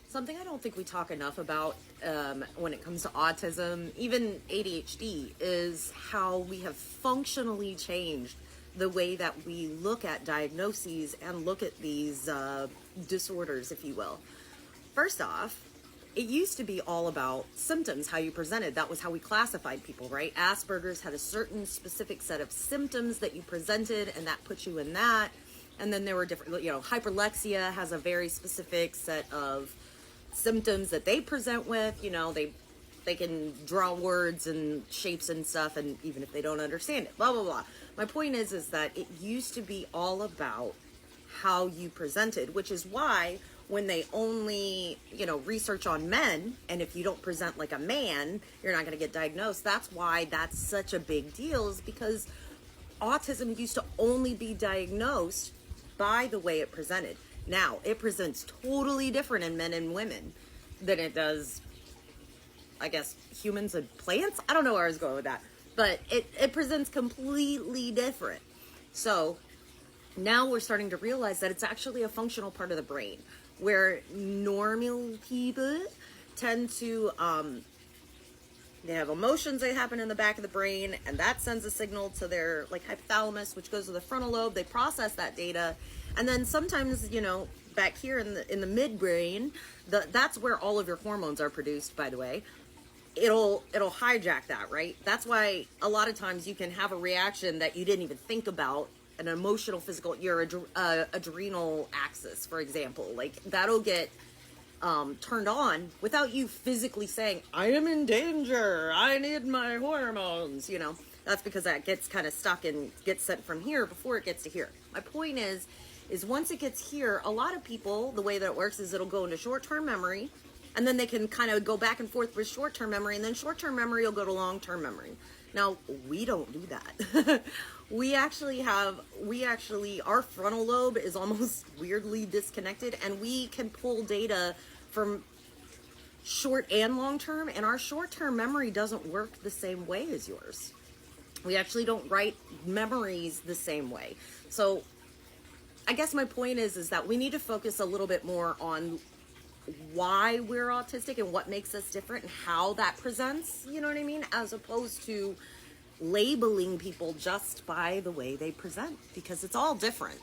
Something I don't think we talk enough about when it comes to autism, even ADHD, is how we have functionally changed the way that we look at diagnoses and look at these disorders, if you will. First off, it used to be all about symptoms, how you presented. That was how we classified people, right? Asperger's had a certain specific set of symptoms that you presented, and that put you in that. And then there were different, hyperlexia has a very specific set of symptoms that they present with. They can draw words and shapes and stuff, and even if they don't understand it, blah, blah, blah. My point is that it used to be all about how you presented, which is why when they only, research on men, and if you don't present like a man, you're not going to get diagnosed. That's why that's such a big deal, is because autism used to only be diagnosed by the way it presented. Now, it presents totally different in men and women than it does, I guess, humans and plants? I don't know where I was going with that. But it presents completely different. So now we're starting to realize that it's actually a functional part of the brain, where normal people tend to, they have emotions that happen in the back of the brain, and that sends a signal to their hypothalamus, which goes to the frontal lobe. They process that data, and then sometimes, back here in the midbrain, that's where all of your hormones are produced, by the way. It'll hijack that, right? That's why a lot of times you can have a reaction that you didn't even think about, an emotional, physical, your adrenal axis, for example, that'll get turned on without you physically saying, I am in danger, I need my hormones. That's because that gets kind of stuck and gets sent from here before it gets to here. My point is once it gets here, a lot of people, the way that it works is it'll go into short-term memory, and then they can kind of go back and forth with short-term memory, and then short-term memory will go to long-term memory. Now, we don't do that. Our frontal lobe is almost weirdly disconnected, and we can pull data from short and long term, and our short-term memory doesn't work the same way as yours. We actually don't write memories the same way. So I guess my point is that we need to focus a little bit more on why we're autistic and what makes us different and how that presents, you know what I mean? As opposed to labeling people just by the way they present, because it's all different.